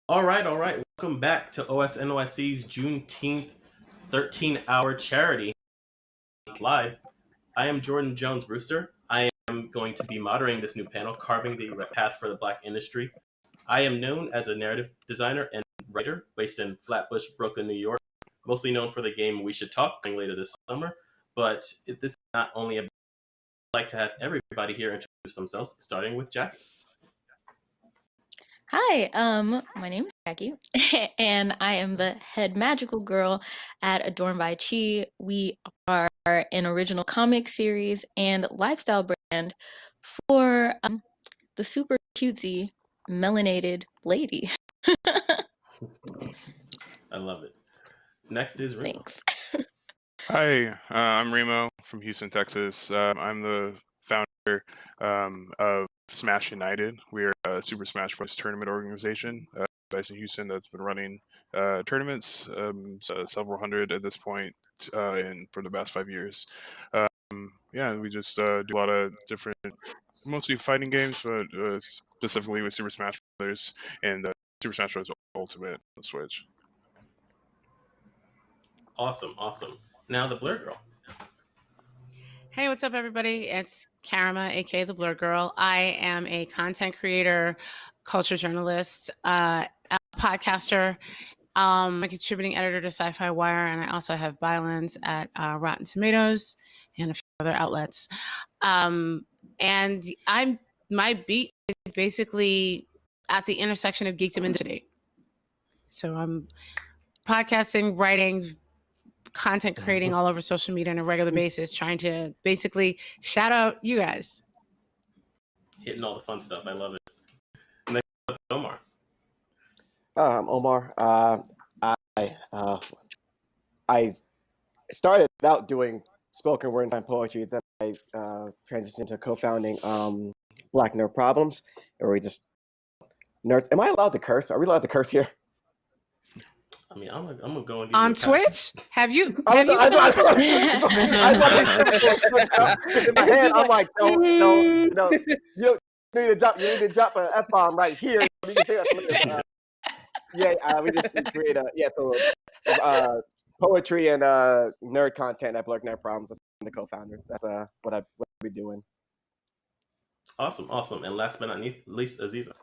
All right. Welcome back to OSNYC's Juneteenth 13-hour charity live. I am Jordan Jones Brewster. I am going to be moderating this new panel, Carving the Path for the Black Industry. I am known as a narrative designer and writer based in Flatbush, Brooklyn, New York, mostly known for the game We Should Talk coming later this summer. But this is not only about, I'd like to have everybody here introduce themselves, starting with Jackie. Hi, my name is Jackie, and I am the head magical girl at Adorned by Chi. We are an original comic series and lifestyle brand for the super cutesy melanated lady. I love it. Next is Remo. Thanks. Hi, I'm Remo from Houston, Texas. I'm the founder of Smash United. We are a Super Smash Bros. Tournament organization based in Houston that's been running tournaments, several hundred at this point, for the past 5 years. Yeah, we just do a lot of different, mostly fighting games, but specifically with Super Smash Bros. And Super Smash Bros. Ultimate on the Switch. Awesome. Now the Blur Girl. Hey, what's up, everybody? It's Karima, aka the Blur Girl. I am a content creator, culture journalist, a podcaster. I'm a contributing editor to Sci-Fi Wire, and I also have bylines at Rotten Tomatoes and a few other outlets. And my beat is basically at the intersection of geekdom and today. So I'm podcasting, writing, content creating all over social media on a regular basis, trying to basically shout out you guys. Hitting all the fun stuff. I love it. Next up, Omar. I'm Omar. I started out doing spoken word and poetry. Then I transitioned to co-founding Black Nerd Problems, where we just nerds. Am I allowed to curse? Are we allowed to curse here? I mean, I'm gonna go and give On you a Twitch? Have you? I Have you? in my head, I'm like, no, you need to drop an F-bomb right here. You can say that later. We just create poetry and nerd content at Black Nerd Problems. I'm the co-founders. That's what I be doing. Awesome. And last but not least, Aziza.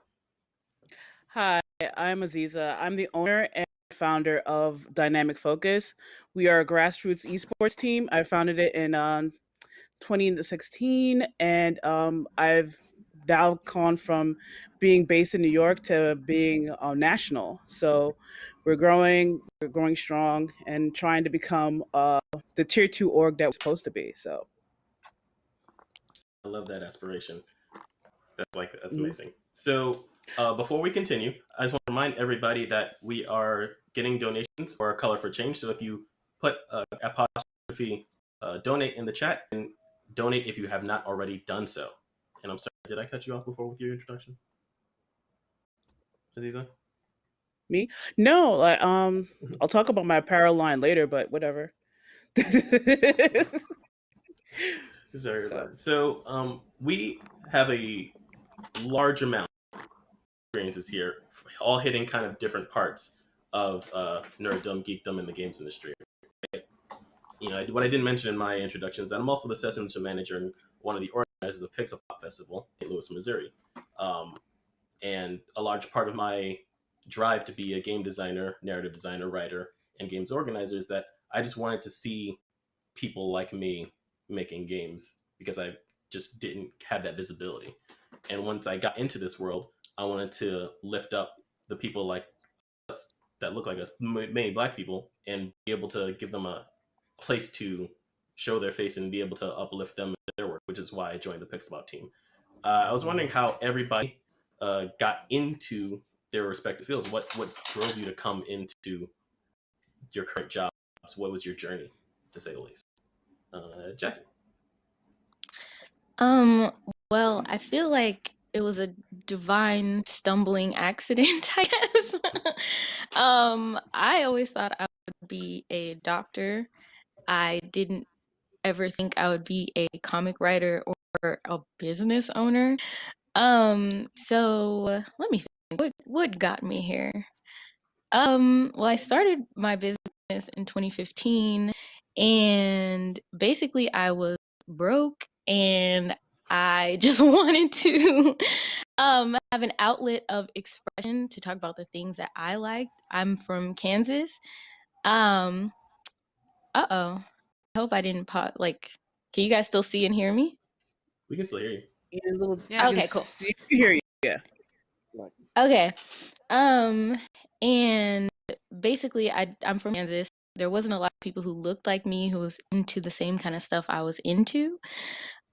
Hi, I'm Aziza. I'm the owner and founder of Dynamic Focus. We are a grassroots esports team. I founded it in 2016, and I've now gone from being based in New York to being national. So we're growing strong, and trying to become the tier 2 org that we're supposed to be. So I love that aspiration. That's amazing. So before we continue, I just want to remind everybody that we are getting donations for Color for Change. So if you put apostrophe donate in the chat, and donate if you have not already done so. And I'm sorry, did I cut you off before with your introduction, Aziza? me? No, I'll talk about my apparel line later, but whatever. Sorry about it. So we have a large amount of experiences here, all hitting kind of different parts of nerddom, geekdom in the games industry. You know, what I didn't mention in my introduction is that I'm also the sessions manager and one of the organizers of Pixel Pop Festival in Louis, Missouri. And a large part of my drive to be a game designer, narrative designer, writer, and games organizer is that I just wanted to see people like me making games because I just didn't have that visibility. And once I got into this world, I wanted to lift up the people like us that look like us, mainly Black people, and be able to give them a place to show their face and be able to uplift them in their work, which is why I joined the Pixelbot team. I was wondering how everybody got into their respective fields. What drove you to come into your current jobs? What was your journey, to say the least? Jackie. Well, I feel like it was a divine stumbling accident, I guess. I always thought I would be a doctor. I didn't ever think I would be a comic writer or a business owner. So let me what got me here? Well, I started my business in 2015, and basically I was broke and I just wanted to have an outlet of expression to talk about the things that I liked. I'm from Kansas. Um, uh-oh. I hope I didn't can you guys still see and hear me? We can still hear you. Yeah, a little. Yeah. Okay, cool. You can hear you. Yeah. Okay. And basically I'm from Kansas. There wasn't a lot of people who looked like me who was into the same kind of stuff I was into.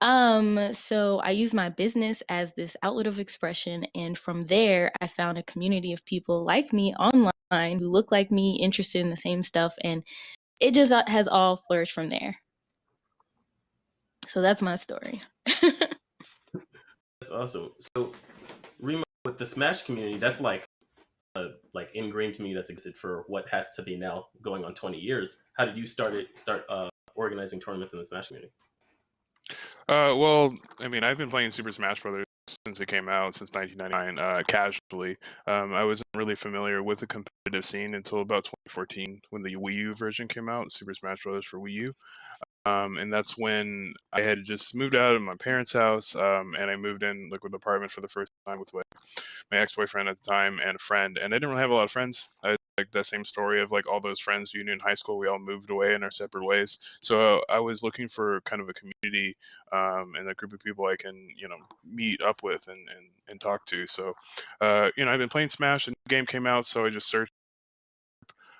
So I used my business as this outlet of expression, and from there I found a community of people like me online who look like me, interested in the same stuff, and it just has all flourished from there. So that's my story. That's awesome. So, Remo, with the Smash community, that's like a ingrained community that's existed for what has to be now going on 20 years. How did you start organizing tournaments in the Smash community? Well, I mean, I've been playing Super Smash Brothers since it came out, since 1999, casually. I wasn't really familiar with the competitive scene until about 2014 when the Wii U version came out, Super Smash Brothers for Wii U. And that's when I had just moved out of my parents' house, and I moved in with an apartment for the first time with my ex-boyfriend at the time and a friend. And I didn't really have a lot of friends. I like that same story of like all those friends you knew in high school. We all moved away in our separate ways. So I was looking for kind of a community and a group of people I can meet up with and talk to. So I've been playing Smash. And the game came out, so I just searched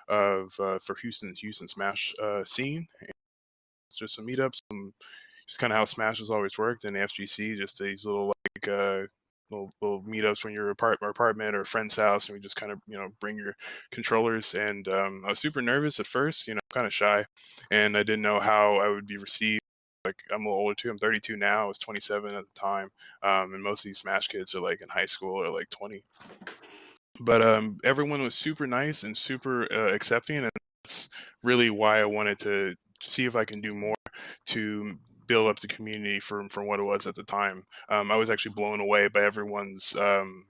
for Houston Smash scene. Just some meetups, just kind of how Smash has always worked, and the FGC, just these little little meetups when you're apartment or a friend's house, and we just kind of bring your controllers. And I was super nervous at first, kind of shy, and I didn't know how I would be received. Like, I'm a little older too. I'm 32 now. I was 27 at the time, and most of these Smash kids are like in high school or like 20. But everyone was super nice and super accepting, and that's really why I wanted to see if I can do more to build up the community from what it was at the time. I was actually blown away by everyone's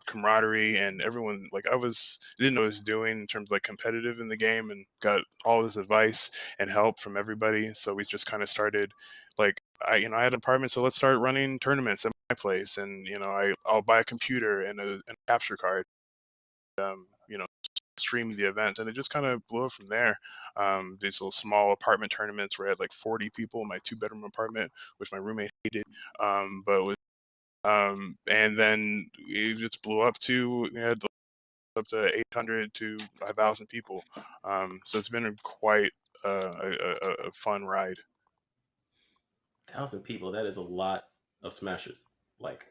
camaraderie, and everyone, like, didn't know what I was doing in terms of like competitive in the game, and got all this advice and help from everybody. So we just kind of started, like, I had an apartment, so let's start running tournaments at my place, and I'll buy a computer and a capture card, stream the events, and it just kind of blew up from there. These little small apartment tournaments where I had like 40 people in my 2-bedroom apartment, which my roommate hated, but was and then it just blew up to up to 800 to 1,000 people. So it's been quite a fun ride. 1,000 people, that is a lot of smashers. Like,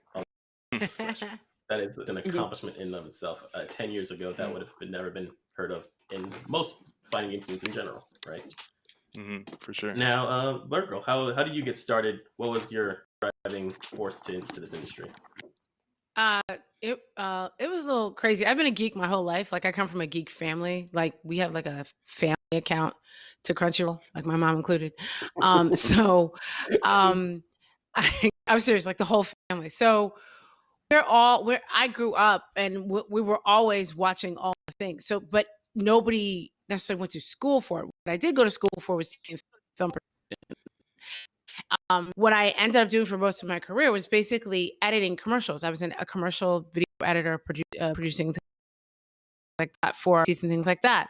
smashers. That is an accomplishment in and of itself. 10 years ago, that would have never been heard of in most fighting game scenes in general, right? For sure. Now, Blur Girl, how did you get started? What was your driving force into this industry? It was a little crazy. I've been a geek my whole life. Like, I come from a geek family. Like, we have like a family account to Crunchyroll, like my mom included. I'm serious, like the whole family. So where I grew up, and we were always watching all the things. So, but nobody necessarily went to school for it. What I did go to school for was film production. What I ended up doing for most of my career was basically editing commercials. I was a commercial video editor, producing things like that for and things like that.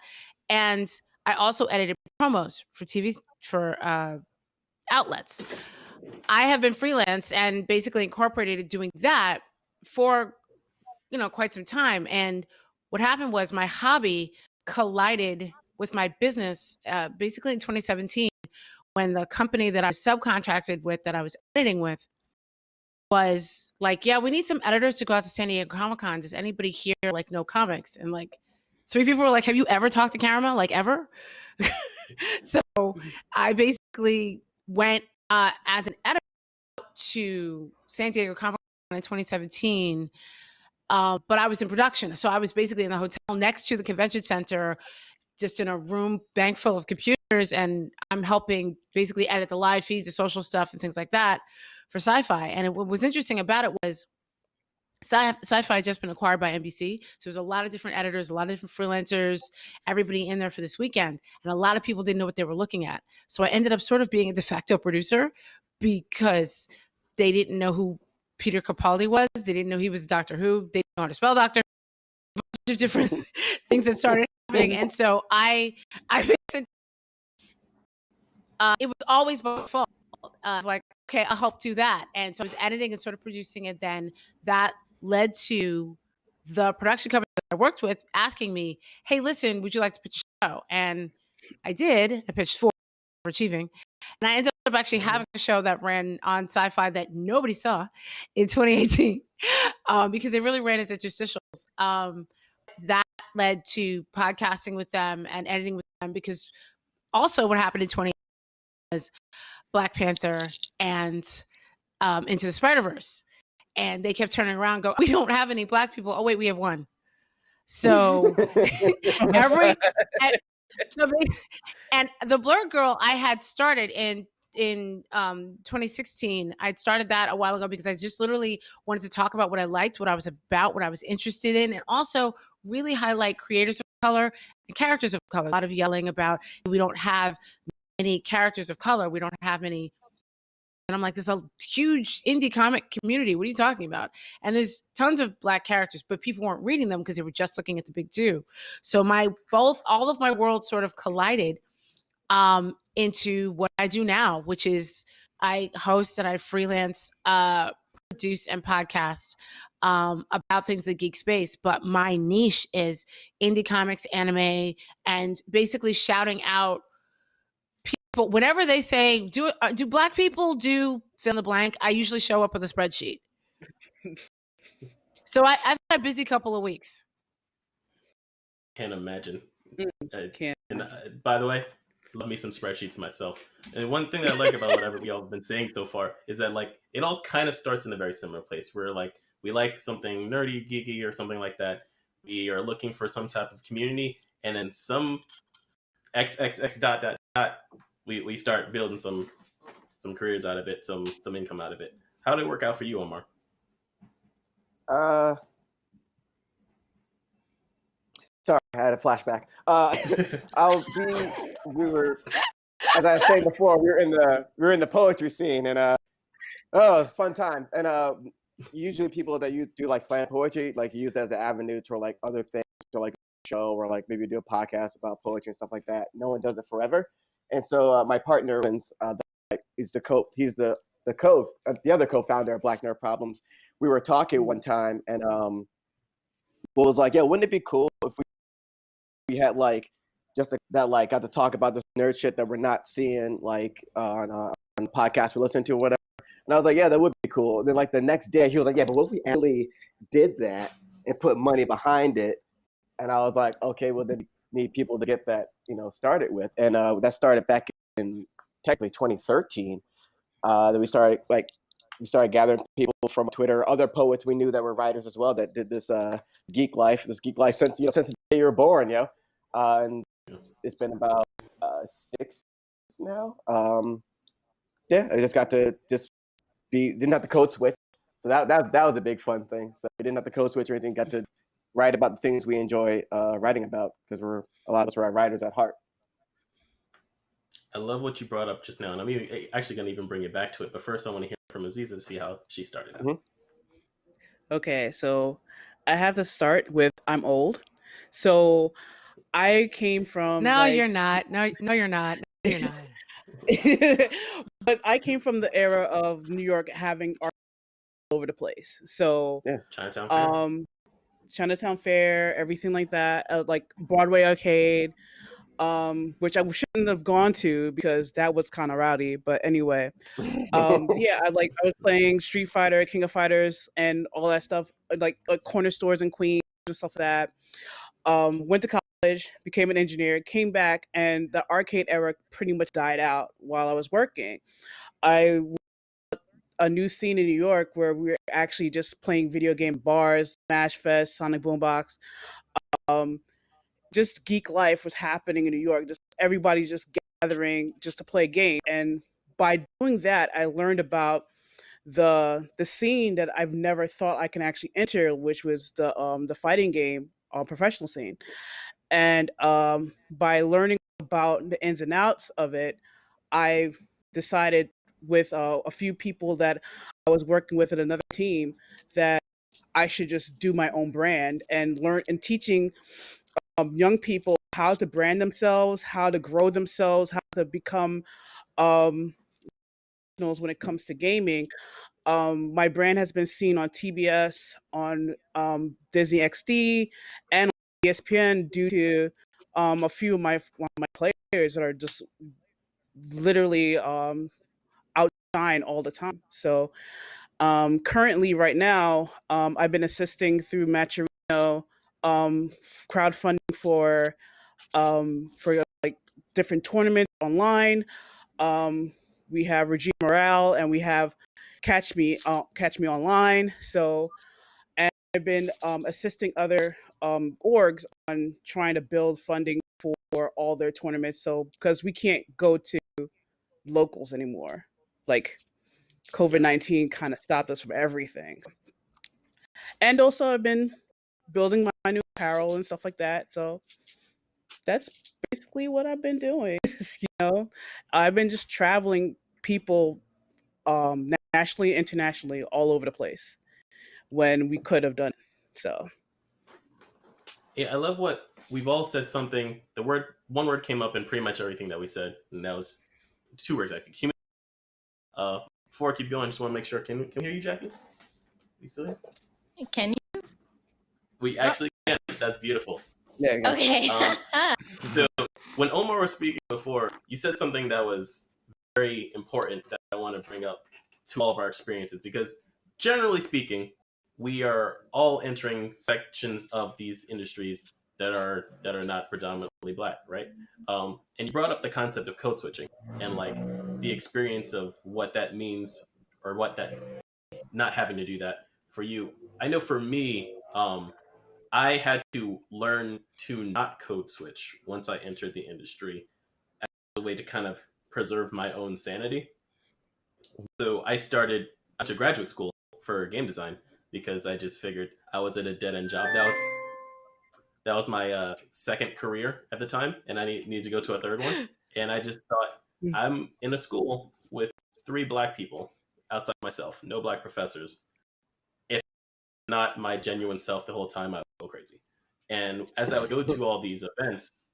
And I also edited promos for TV, for outlets. I have been freelance and basically incorporated doing that for quite some time. And what happened was my hobby collided with my business basically in 2017, when the company that I was subcontracted with, that I was editing with, was like, yeah, we need some editors to go out to San Diego Comic-Con. Does anybody here like know comics? And like 3 people were like, have you ever talked to Karama? Like, ever? So I basically went as an editor to San Diego Comic-Con in 2017. But I was in production. So I was basically in the hotel next to the convention center, just in a room bank full of computers, and I'm helping basically edit the live feeds, the social stuff and things like that for Sci-Fi. And what was interesting about it was Sci-Fi had just been acquired by NBC. So there's a lot of different editors, a lot of different freelancers, everybody in there for this weekend. And a lot of people didn't know what they were looking at. So I ended up sort of being a de facto producer because they didn't know who Peter Capaldi was. They didn't know he was Doctor Who. They didn't know how to spell Doctor. A bunch of different things that started happening. And so I basically, it was always my fault. Like, okay, I'll help do that. And so I was editing and sort of producing it. Then that led to the production company that I worked with asking me, hey, listen, would you like to pitch a show? And I did. I pitched 4 for Achieving. And I ended up actually having a show that ran on Sci-Fi that nobody saw in 2018 because they really ran as interstitials. That led to podcasting with them and editing with them because also what happened in 2018 was Black Panther and Into the Spider-Verse. And they kept turning around and go, we don't have any Black people. Oh, wait, we have one. So and the Blur Girl I had started in 2016. I'd started that a while ago because I just literally wanted to talk about what I liked, what I was about, what I was interested in, and also really highlight creators of color and characters of color. A lot of yelling about we don't have many characters of color. We don't have many. And I'm like, there's a huge indie comic community. What are you talking about? And there's tons of Black characters, but people weren't reading them because they were just looking at the big two. So all of my worlds sort of collided into what I do now, which is I host and I freelance, produce and podcast about things in the geek space. But my niche is indie comics, anime, and basically shouting out people whenever they say, do Black people do fill in the blank? I usually show up with a spreadsheet. So I've had a busy couple of weeks. Can't imagine. Can't. And by the way, love me some spreadsheets myself. And one thing that I like about whatever we all have been saying so far is that like it all kind of starts in a very similar place where like we like something nerdy, geeky, or something like that. We are looking for some type of community, and then some XXX dot dot dot. We start building some careers out of it, some income out of it. How did it work out for you, Omar? Sorry, I had a flashback. We were, as I was saying before, we were in the poetry scene, and fun time. And usually people that you do like slam poetry, like use as an avenue to like other things, to like a show or like maybe do a podcast about poetry and stuff like that. No one does it forever. And so my partner, he's the other co-founder of Black Nerd Problems. We were talking one time, and was like, yeah, wouldn't it be cool if we had like that like got to talk about this nerd shit that we're not seeing like on the podcast we listen to or whatever. And I was like, yeah, that would be cool. And then like the next day he was like, yeah, but what if we actually did that and put money behind it? And I was like, okay, well then we need people to get that, started with. And that started back in technically 2013. Then we started gathering people from Twitter, other poets we knew that were writers as well that did this geek life since since the day you were born, and it's been about 6 now. I just got to didn't have to code switch, so that was a big fun thing. So we didn't have to code switch or anything. Got to write about the things we enjoy writing about because a lot of us are writers at heart. I love what you brought up just now, and I'm actually going to even bring it back to it. But first, I want to hear from Aziza to see how she started out. Mm-hmm. Okay, so I have to start with I'm old. So I came from. No, you're not. No, you're not. No, you're not. But I came from the era of New York having art all over the place. So yeah, Chinatown Fair. Chinatown Fair, everything like that, like Broadway Arcade. Which I shouldn't have gone to because that was kind of rowdy. But anyway, yeah, I was playing Street Fighter, King of Fighters, and all that stuff, like corner stores in Queens and stuff like that. Went to college, became an engineer, came back, and the arcade era pretty much died out while I was working. I a new scene in New York where we were actually just playing video game bars, Smash Fest, Sonic Boombox. Just geek life was happening in New York. Just everybody's just gathering just to play a game. And by doing that, I learned about the scene that I've never thought I can actually enter, which was the fighting game professional scene. And by learning about the ins and outs of it, I decided with a few people that I was working with in another team that I should just do my own brand and learn and teaching young people how to brand themselves, how to grow themselves, how to become um, knows when it comes to gaming. My brand has been seen on TBS, on Disney XD, and on ESPN due to a few of my players that are just literally outshine all the time. So currently, right now, I've been assisting through Matcherino crowdfunding for like different tournaments online. Um, we have Regina Morale and we have Catch Me Online. So, and I've been assisting other orgs on trying to build funding for all their tournaments. So, because we can't go to locals anymore, like COVID-19 kind of stopped us from everything. And also, I've been building my new apparel and stuff like that. So that's basically what I've been doing. I've been just traveling people nationally, internationally, all over the place when we could have done it. So Yeah, I love what we've all said. Something, one word came up in pretty much everything that we said, and that was two words actually. Before I keep going, I just want to make sure. Can we hear you, Jackie? You still there? Can you? We actually can. That's beautiful. Yeah. Yeah. Okay. So when Omar was speaking before, you said something that was very important that I want to bring up to all of our experiences, because generally speaking, we are all entering sections of these industries that are not predominantly black, right? And you brought up the concept of code switching and like the experience of what that means, or what that not having to do that for you. I know for me, I had to learn to not code switch once I entered the industry as a way to kind of preserve my own sanity. So I went to graduate school for game design because I just figured I was at a dead end job. That was my second career at the time, and I needed to go to a third one. And I just thought, I'm in a school with 3 black people outside myself, no black professors. If not my genuine self the whole time, I would go crazy. And as I would go to all these events,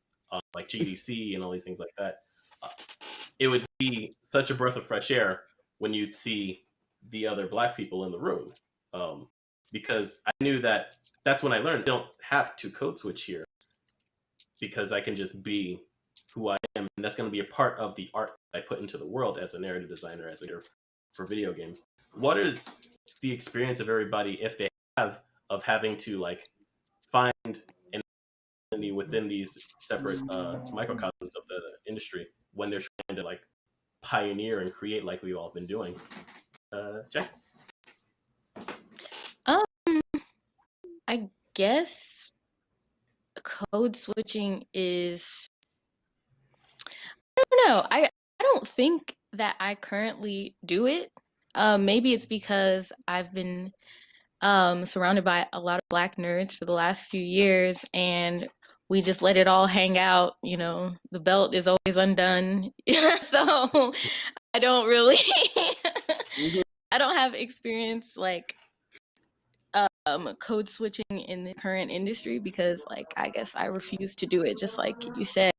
like GDC and all these things like that, uh, it would be such a breath of fresh air when you'd see the other black people in the room. Because I knew that that's when I learned I don't have to code switch here, because I can just be who I am. And that's going to be a part of the art I put into the world as a narrative designer, as a for video games. What is the experience of everybody, if they have, of having to like find an identity within these separate microcosms of the industry when they're trying to like pioneer and create like we've all been doing? Jack? I guess code switching is, I don't know. I don't think that I currently do it. Maybe it's because I've been surrounded by a lot of black nerds for the last few years, and we just let it all hang out. The belt is always undone. So I don't really, I don't have experience like code switching in the current industry, because like I guess I refuse to do it, just like you said.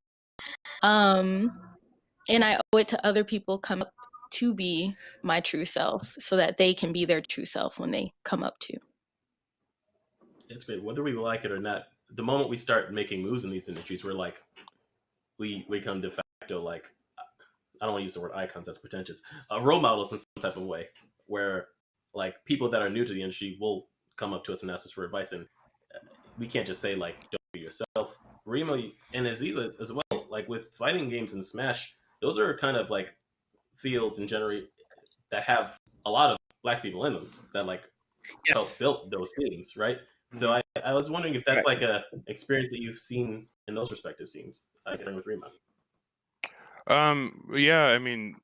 And I owe it to other people come up to be my true self, so that they can be their true self when they come up to. It's great. Whether we like it or not, the moment we start making moves in these industries, we're like, we come de facto, like, I don't want to use the word icons, that's pretentious, role models in some type of way, where like people that are new to the industry will come up to us and ask us for advice, and we can't just say like, don't be yourself. Remo and Aziza as well, like with fighting games and Smash, those are kind of like fields in general that have a lot of black people in them that like help build those things, right? So I was wondering if that's like a experience that you've seen in those respective scenes. I guess with Remo. Yeah, I mean,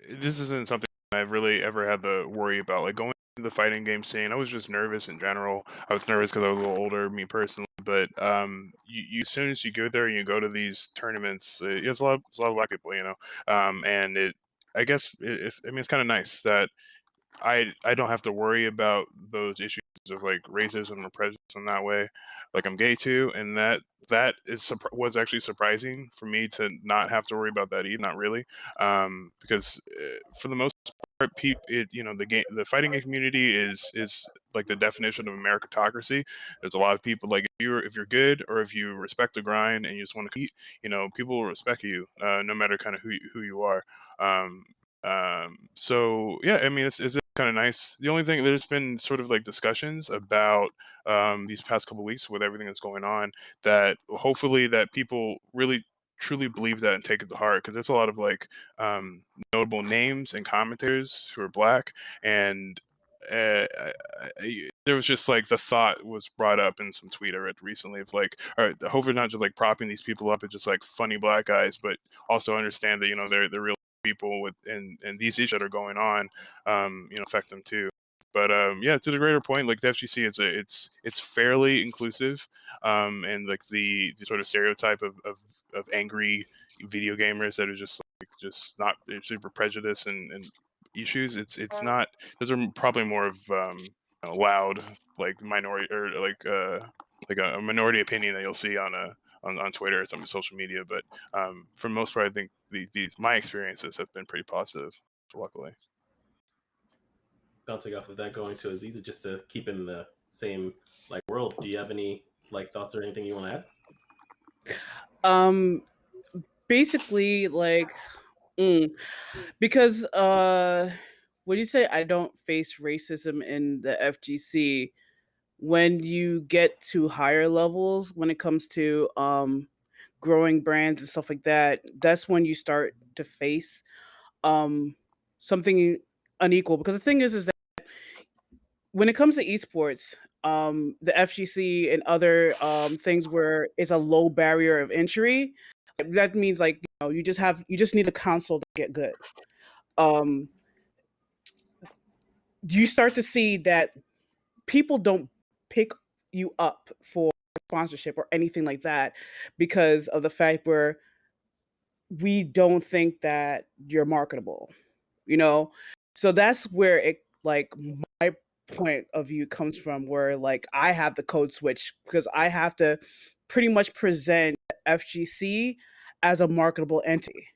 this isn't something I've really ever had to worry about like going to the fighting game scene. I was just nervous in general. I was nervous because I was a little older, me personally. But you as soon as you go there and you go to these tournaments, it's a lot of black people, and I guess I mean, it's kind of nice that I don't have to worry about those issues of like racism or prejudice in that way. Like I'm gay too, and was actually surprising for me to not have to worry about that either. Not really, because for the most part, the fighting game community is like the definition of meritocracy. There's a lot of people like if you're good or if you respect the grind and you just want to compete, people will respect you no matter kind of who you are. Um, so yeah, I mean, it's kind of nice. The only thing there's been sort of like discussions about these past couple weeks with everything that's going on that hopefully that people really truly believe that and take it to heart because there's a lot of like notable names and commentators who are black and there was just like the thought was brought up in some tweet I read recently of like, all right, hopefully not just like propping these people up as just like funny black guys, but also understand that they're real people with and these issues that are going on affect them too. But yeah, to the greater point, like the FGC it's fairly inclusive, and like the sort of stereotype of angry video gamers that are just not, they're super prejudiced and issues. It's not, those are probably more of loud like minority or like a minority opinion that you'll see on Twitter or some social media. But for the most part, I think these my experiences have been pretty positive, luckily. Bouncing off of that, going to Aziza, just to keep in the same like world. Do you have any like thoughts or anything you want to add? Basically, like, because when you say I don't face racism in the FGC, when you get to higher levels, when it comes to growing brands and stuff like that, that's when you start to face um something unequal. Because the thing is that when it comes to esports, the FGC and other things where it's a low barrier of entry, that means like you just need a console to get good. Um, you start to see that people don't pick you up for sponsorship or anything like that because of the fact where we don't think that you're marketable, you know? So that's where it like my point of view comes from where like I have the code switch because I have to pretty much present FGC as a marketable entity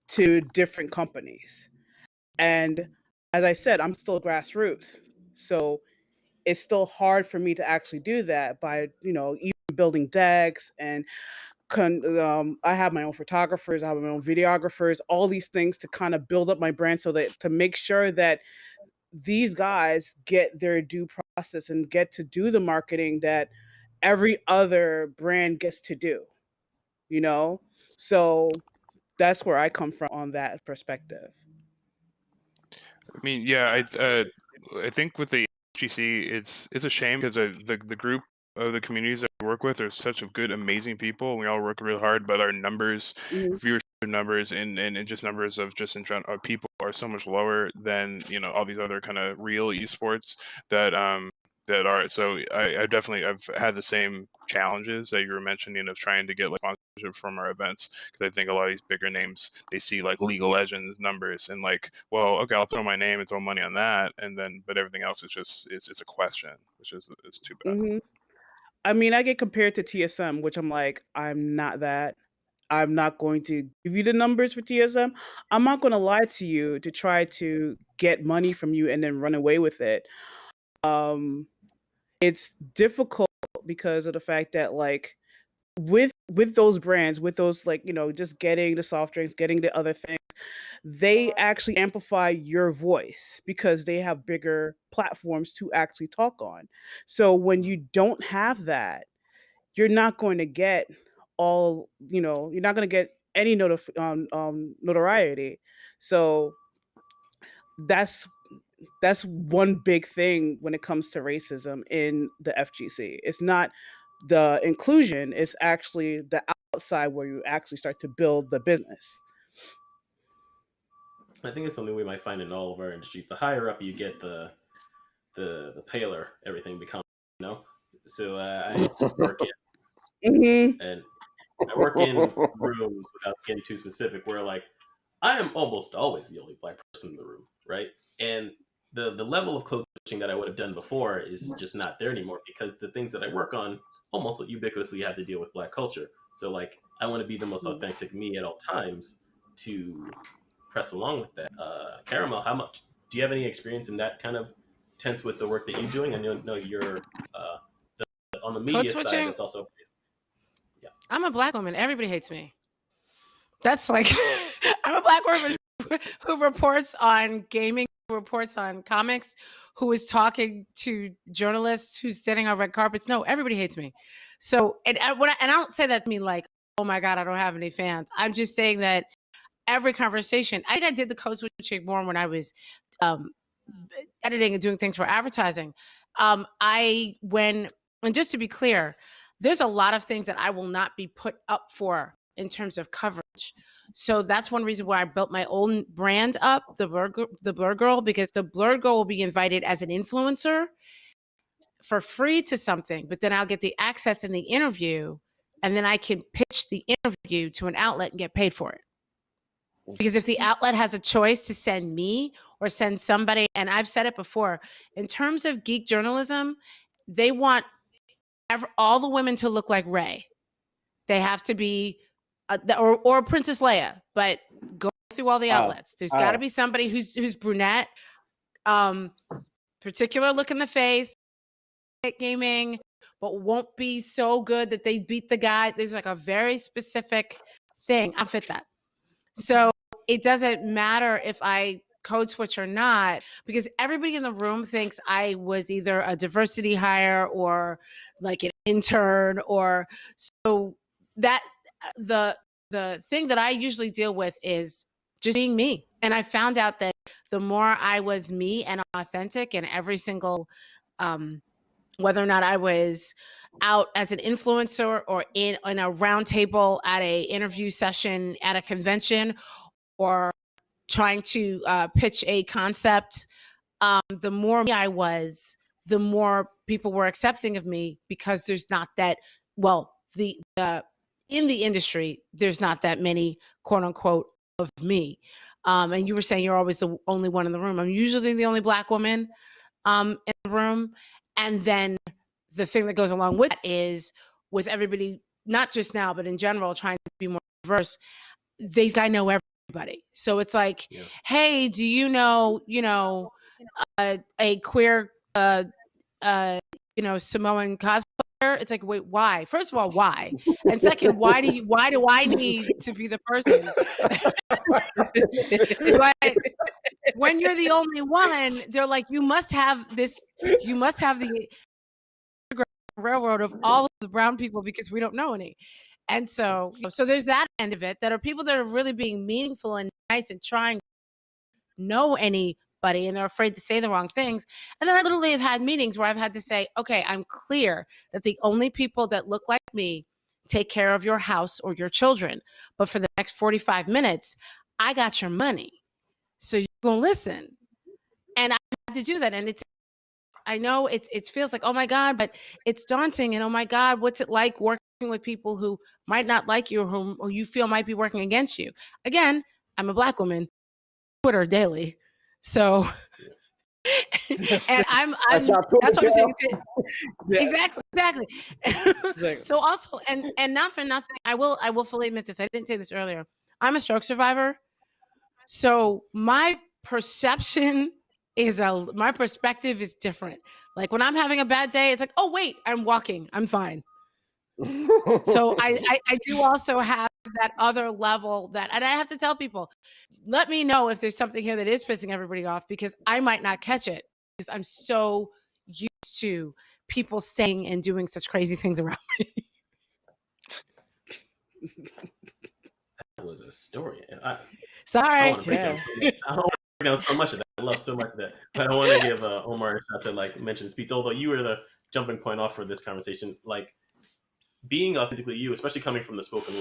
to different companies. And as I said, I'm still grassroots. So it's still hard for me to actually do that by, even building decks and I have my own photographers, I have my own videographers, all these things to kind of build up my brand so that to make sure that these guys get their due process and get to do the marketing that every other brand gets to do, you know? So that's where I come from on that perspective. I mean, yeah, I think with the HGC, it's a shame because the group of the communities that we work with are such a good, amazing people. We all work really hard, but our numbers, Mhm. viewership numbers, and just numbers of just in general people are so much lower than all these other kind of real esports that are. So I've had the same challenges that you were mentioning of trying to get like sponsorship from our events because I think a lot of these bigger names, they see like League of Legends numbers and like, well, okay, I'll throw my name and throw money on that, and then but everything else is just it's a question, which is it's too bad. Mhm. I mean, I get compared to TSM, which I'm like, I'm not that. I'm not going to give you the numbers for TSM. I'm not going to lie to you to try to get money from you and then run away with it. Um, it's difficult because of the fact that like with those brands, with those like just getting the soft drinks, getting the other things, they actually amplify your voice because they have bigger platforms to actually talk on. So when you don't have that, you're not going to get you're not going to get any notoriety. So that's that's one big thing when it comes to racism in the FGC. It's not the inclusion, it's actually the outside where you actually start to build the business. I think it's something we might find in all of our industries. The higher up you get, the paler everything becomes. You know, so I work Hmm. and I work in rooms without getting too specific, where like I am almost always the only black person in the room, right? And the level of coaching that I would have done before is just not there anymore, because the things that I work on almost ubiquitously have to deal with black culture. So like I want to be the most authentic me at all times to press along with that. Caramel, how much do you have any experience in that kind of tense with the work that you're doing? I know you're on the Code media side. switching. That's also yeah. I'm a black woman. Everybody hates me. That's like I'm a black woman who reports on gaming, who reports on comics, who is talking to journalists, who's sitting on red carpets. No, everybody hates me. So, and I don't say that to me like, oh my God, I don't have any fans. I'm just saying that every conversation, I think I did the code switching more when I was um, editing and doing things for advertising. And just to be clear, there's a lot of things that I will not be put up for in terms of coverage. So that's one reason why I built my own brand up, the Blur Girl, because the Blur Girl will be invited as an influencer for free to something, but then I'll get the access in the interview, and then I can pitch the interview to an outlet and get paid for it. Because if the outlet has a choice to send me or send somebody, and I've said it before, in terms of geek journalism, they want all the women to look like Rey. They have to be, or Princess Leia, but go through all the outlets. There's got to be somebody who's brunette, particular look in the face, gaming, but won't be so good that they beat the guy. There's like a very specific thing. I'll fit that. So it doesn't matter if I code switch or not, because everybody in the room thinks I was either a diversity hire or like an intern, or so that the thing that I usually deal with is just being me. And I found out that the more I was me and authentic in every single whether or not I was out as an influencer or in a round table at a interview session at a convention, or trying to pitch a concept, the more me I was, the more people were accepting of me, because there's not that, well, the in the industry, there's not that many, quote unquote, of me. And you were saying you're always the only one in the room. I'm usually the only black woman in the room. And then the thing that goes along with that is, with everybody, not just now, but in general, trying to be more diverse, I know everybody. So it's like, hey, do you know, a queer, Samoan cosplayer? It's like, wait, why? First of all, why? And second, why do I need to be the person? But when you're the only one, they're like, you must have the railroad of all of the brown people, because we don't know any. And so there's that end of it, that are people that are really being meaningful and nice and trying to know anybody, and they're afraid to say the wrong things. And then I literally have had meetings where I've had to say, okay, I'm clear that the only people that look like me take care of your house or your children. But for the next 45 minutes, I got your money. So you're going to listen. And I had to do that. And I know it feels like, oh my God, but it's daunting. And oh my God, what's it like working with people who might not like you, or who you feel might be working against you? Again, I'm a black woman, Twitter daily. So, and that's what I'm saying. Exactly. So also, and not for nothing, I will fully admit this. I didn't say this earlier. I'm a stroke survivor. So my perception my perspective is different. Like when I'm having a bad day, it's like, oh wait, I'm walking, I'm fine. So I do also have that other level and I have to tell people, let me know if there's something here that is pissing everybody off, because I might not catch it, because I'm so used to people saying and doing such crazy things around me. That was a story. Sorry. I don't want to break down so much of that. I love so much of that. But I want to give Omar a shot to like mention speech. Although you were the jumping point off for this conversation, like being authentically you, especially coming from the spoken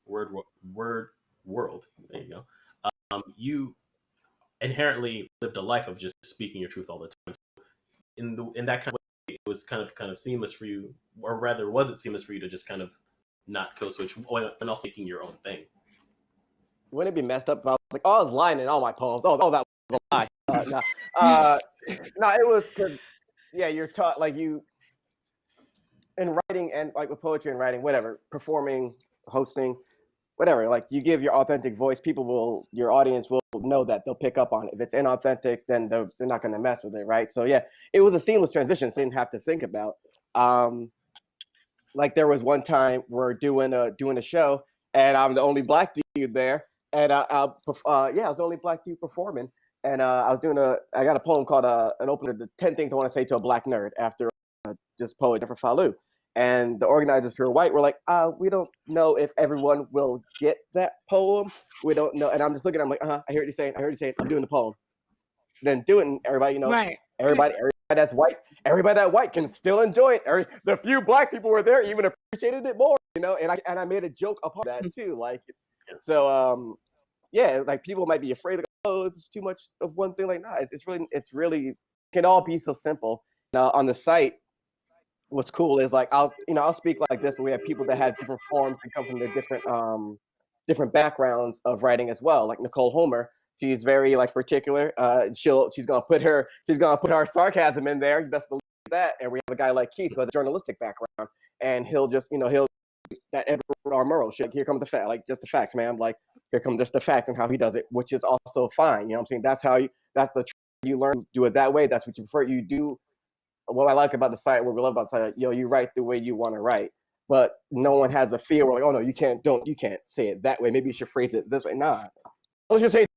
word world. There you go. You inherently lived a life of just speaking your truth all the time. In that kind of way, it was kind of seamless for you, or rather, was it seamless for you to just kind of not code switch and also making your own thing? Wouldn't it be messed up if I was like, oh, I was lying in all my poems. Oh, that was a lie. No, no, it was because, yeah, you're taught like you in writing and like with poetry and writing, whatever, performing, hosting, whatever. Like you give your authentic voice, your audience will know that they'll pick up on it. If it's inauthentic, then they're not going to mess with it, right? So yeah, it was a seamless transition. So I didn't have to think about. Like there was one time we're doing a show, and I'm the only black dude there. And I was the only black dude performing, and I got a poem called an opener to 10 things I want to say to a black nerd after this poet Jennifer Falou, and the organizers who are white were like, we don't know if everyone will get that poem. We don't know, and I'm just looking. I'm like, I hear what you're saying. I'm doing the poem. Then do it, and everybody, Right. everybody that's white, everybody that white can still enjoy it. The few black people were there even appreciated it more, and I made a joke upon that too, like. So yeah, like people might be afraid of, oh, it's too much of one thing. Like, nah, it's really can all be so simple. Now on the site, what's cool is like I'll speak like this, but we have people that have different forms and come from the different backgrounds of writing as well. Like Nicole Homer, she's very like particular. She's gonna put her sarcasm in there. You best believe that. And we have a guy like Keith who has a journalistic background, and he'll that Edward R. Murrow shit. Here comes the fact, like just the facts, man. Like here comes just the facts and how he does it, which is also fine. You know what I'm saying? That's the you learn, do it that way. That's what you prefer. You do. What I like about the site, what we love about the site, you write the way you want to write, but no one has a fear where like, oh no, you can't say it that way. Maybe you should phrase it this way. Nah, let's just say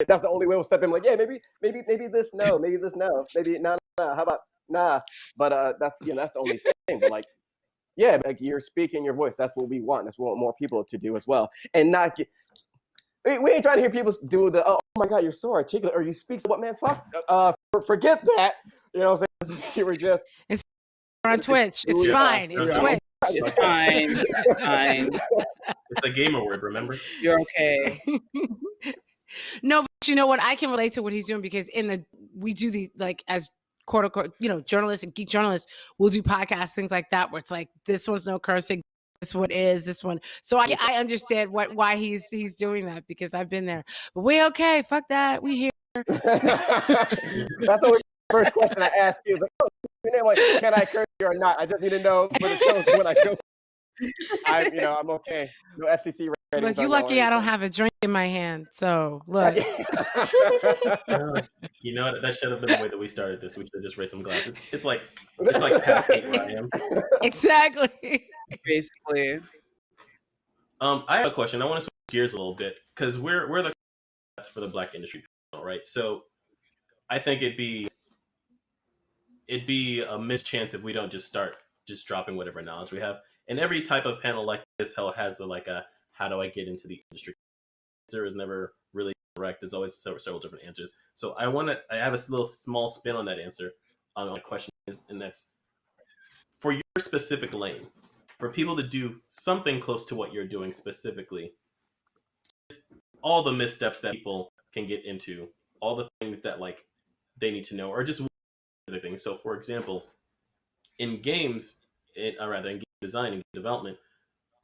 that's the only way we'll step in. Like, yeah, maybe this, no, maybe this, no, maybe nah. How about nah? But that's that's the only thing. But like. Yeah, like you're speaking your voice. That's what we want. That's what we want more people to do as well. And not get. We ain't trying to hear people do the, oh my God, you're so articulate, or you speak so what, man? Fuck. Forget that. You know what I'm saying? You were just. It's on Twitch. It's fine. It's Twitch. It's fine. It's fine. It's a gamer word, remember? You're okay. No, but you know what? I can relate to what he's doing because we do the like as quote unquote, journalists and geek journalists will do podcasts, things like that, where it's like, this one's no cursing, this one is, this one. So I understand why he's doing that because I've been there. But we okay, fuck that, we here. That's always the first question I ask you. Like, like, can I curse you or not? I just need to know for the shows when I go. I'm okay. No FCC ratings. Look, you lucky I don't have a drink in my hand. So look. You know what? That should have been the way that we started this. We should have just raised some glasses. It's like past 8 where I am. Exactly. Basically. I have a question. I want to switch gears a little bit because we're the for the Black industry, right? So I think it'd be a mischance if we don't just start dropping whatever knowledge we have. And every type of panel like this has a how do I get into the industry? The answer is never really correct. There's always several different answers. So I have a little small spin on that answer. My question is, and that's for your specific lane, for people to do something close to what you're doing specifically, all the missteps that people can get into, all the things that like they need to know, or just specific things. So for example, in games, in game design and development,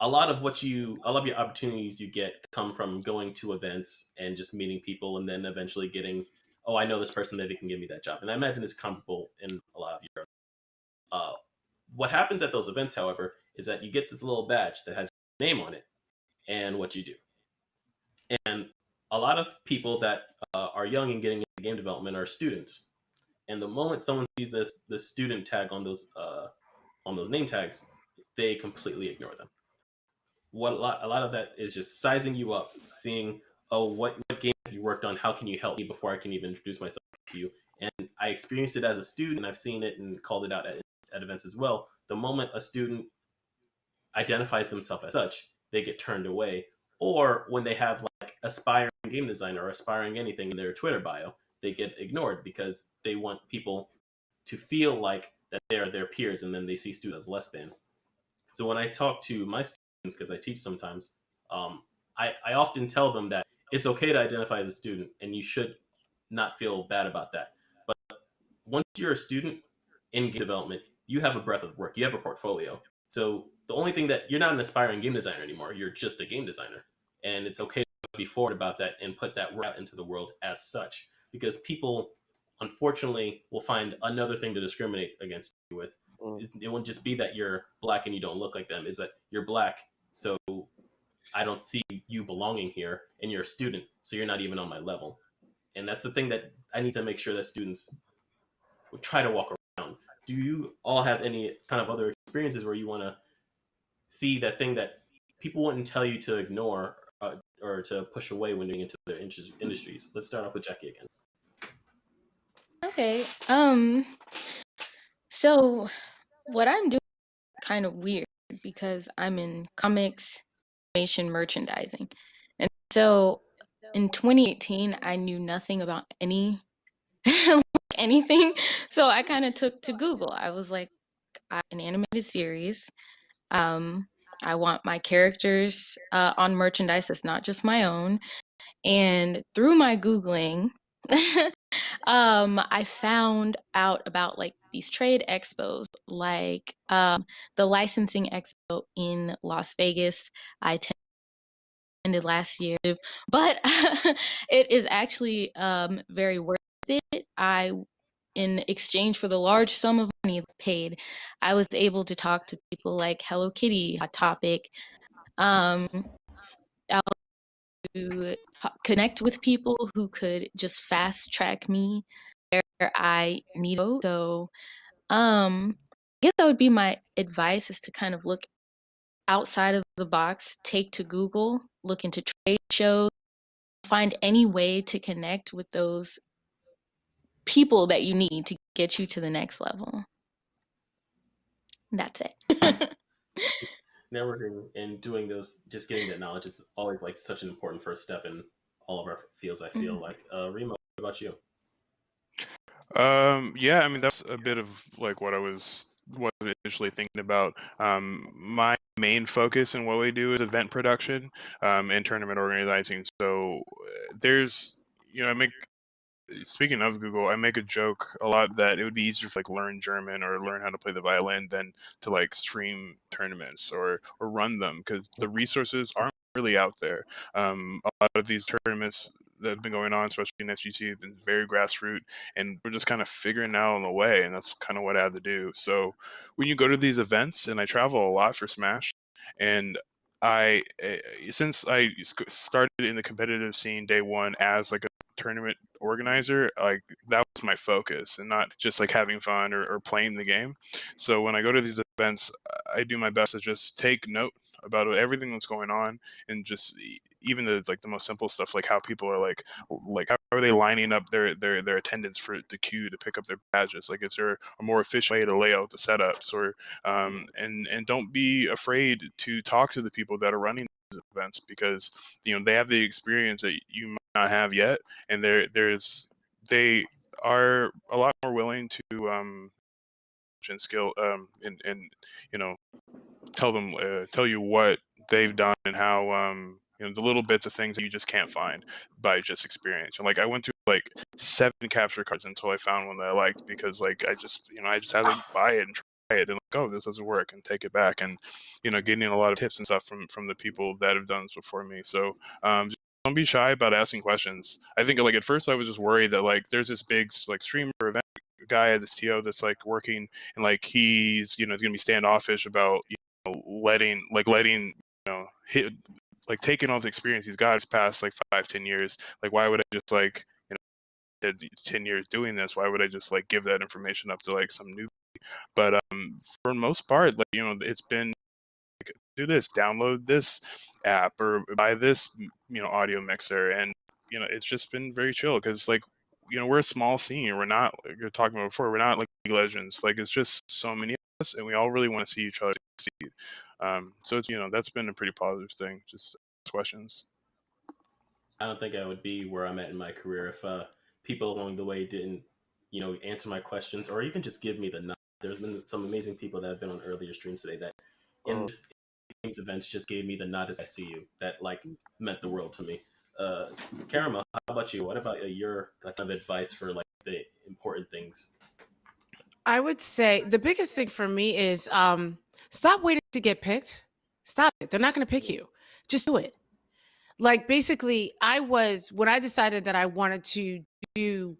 a lot of your opportunities you get come from going to events and just meeting people and then eventually getting, oh, I know this person that they can give me that job. And I imagine it's comparable in a lot of Europe. What happens at those events, however, is that you get this little badge that has your name on it and what you do. And a lot of people that are young and getting into game development are students. And the moment someone sees the student tag on those name tags, they completely ignore them. A lot of that is just sizing you up, seeing, oh, what game have you worked on? How can you help me before I can even introduce myself to you? And I experienced it as a student, and I've seen it and called it out at events as well. The moment a student identifies themselves as such, they get turned away. Or when they have like aspiring game designer or aspiring anything in their Twitter bio, they get ignored because they want people to feel like that they're their peers, and then they see students as less than. So when I talk to my students, because I teach sometimes, I often tell them that it's okay to identify as a student, and you should not feel bad about that. But once you're a student in game development, you have a breadth of work. You have a portfolio. So the only thing that you're not an aspiring game designer anymore. You're just a game designer, and it's okay to be forward about that and put that work out into the world as such. Because people, unfortunately, will find another thing to discriminate against you with. It won't just be that you're black and you don't look like them. Is that you're black, so I don't see you belonging here, and you're a student, so you're not even on my level. And that's the thing that I need to make sure that students would try to walk around. Do you all have any kind of other experiences where you want to see that thing that people wouldn't tell you to ignore or to push away when getting into their industries? Let's start off with Jackie again. Okay. So what I'm doing is kind of weird because I'm in comics, animation, merchandising. And so in 2018, I knew nothing about anything. So I kind of took to Google. I was like, an animated series. I want my characters on merchandise that's not just my own. And through my Googling, I found out about like these trade expos, like the licensing expo in Las Vegas. I attended last year, but it is actually very worth it. In exchange for the large sum of money paid, I was able to talk to people like Hello Kitty, Hot Topic, um, to connect with people who could just fast track me where I need to go. So, I guess that would be my advice, is to kind of look outside of the box, take to Google, look into trade shows, find any way to connect with those people that you need to get you to the next level. That's it. Networking and doing those, just getting that knowledge is always like such an important first step in all of our fields. I feel like Remo, what about you? Yeah, I mean that's a bit of like what I was initially thinking about. My main focus in what we do is event production and tournament organizing. So there's, I make, speaking of Google, I make a joke a lot that it would be easier to like learn German or learn how to play the violin than to like stream tournaments or run them, because the resources aren't really out there. A lot of these tournaments that have been going on, especially in SGC, have been very grassroots, and we're just kind of figuring out on the way, and that's kind of what I had to do. So when you go to these events, and I travel a lot for Smash, and I since I started in the competitive scene day one as like a tournament organizer, like that was my focus, and not just like having fun or playing the game. So when I go to these events, I do my best to just take note about everything that's going on, and just even the like the most simple stuff, like how people are like how are they lining up their attendance for the queue to pick up their badges. Like, is there a more efficient way to lay out the setups, or and don't be afraid to talk to the people that are running these events, because they have the experience that you might not have yet, and they are a lot more willing to and skill and tell you what they've done, and how the little bits of things that you just can't find by just experience. And like, I went through like 7 capture cards until I found one that I liked, because like I just had to buy it and try it, and like, oh, this doesn't work, and take it back, and getting a lot of tips and stuff from the people that have done this before me. So just don't be shy about asking questions. I think like at first I was just worried that like there's this big like streamer event guy at this TO that's like working, and like he's he's gonna be standoffish about letting hit, like taking all the experience he's got his past like 5-10 years. Like, why would I just like did 10 years doing this, why would I just like give that information up to like some new? But for the most part, like it's been like, do this, download this app, or buy this audio mixer, and it's just been very chill, because like we're a small scene. We're not, like you're talking about before, we're not like League of Legends. Like, it's just so many of us, and we all really want to see each other succeed. So it's that's been a pretty positive thing. Just questions. I don't think I would be where I'm at in my career if people along the way didn't, answer my questions or even just give me the nod. There's been some amazing people that have been on earlier streams today that in these events just gave me the nod as I see you. That like meant the world to me. Karima, how about you? What about your kind of advice for like the important things? I would say the biggest thing for me is stop waiting to get picked. Stop it. They're not going to pick you. Just do it. Like basically, when I decided that I wanted to do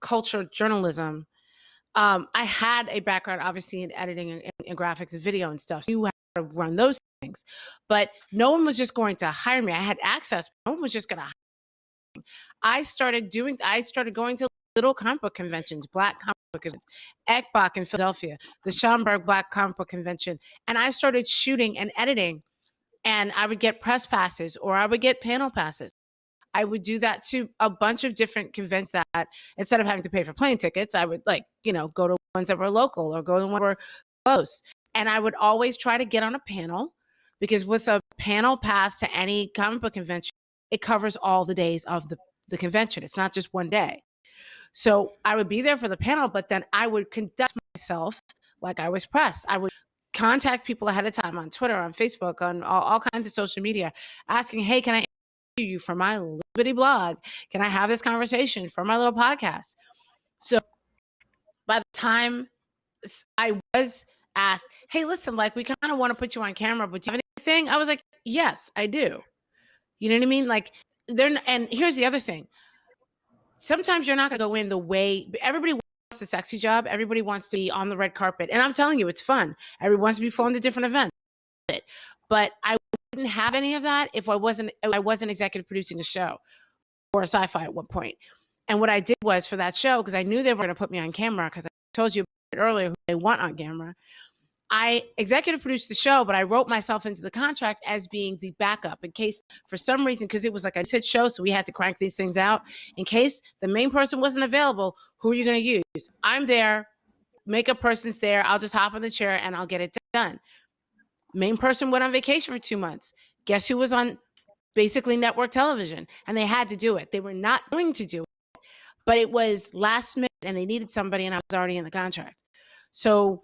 culture journalism, I had a background obviously in editing and graphics and video and stuff. So you had to run those things. But no one was just going to hire me. I had access, but no one was just going to hire me. I started going to little comic book conventions, Black comic book conventions, ECBOC in Philadelphia, the Schaumburg Black Comic Book Convention. And I started shooting and editing, and I would get press passes or I would get panel passes. I would do that to a bunch of different conventions that instead of having to pay for plane tickets, I would go to ones that were local or go to ones that were close. And I would always try to get on a panel, because with a panel pass to any comic book convention, it covers all the days of the convention. It's not just one day. So I would be there for the panel, but then I would conduct myself like I was press. I would contact people ahead of time on Twitter, on Facebook, on all kinds of social media, asking, hey, can I interview you for my little bitty blog? Can I have this conversation for my little podcast? So by the time I was asked, hey, listen, like we kind of want to put you on camera, but do you have anything? I was like, yes, I do. You know what I mean? Like and here's the other thing. Sometimes you're not going to go in the way everybody wants the sexy job. Everybody wants to be on the red carpet. And I'm telling you, it's fun. Everyone wants to be flown to different events. But I wouldn't have any of that if I wasn't executive producing a show or a sci-fi at one point. And what I did was, for that show, because I knew they were going to put me on camera, because I told you earlier who they want on camera, I executive produced the show, but I wrote myself into the contract as being the backup in case for some reason, because it was like a hit show, so we had to crank these things out. In case the main person wasn't available, who are you going to use? I'm there, makeup person's there, I'll just hop in the chair and I'll get it done. Main person went on vacation for 2 months. Guess who was on basically network television? And they had to do it. They were not going to do it, but it was last minute and they needed somebody, and I was already in the contract. So,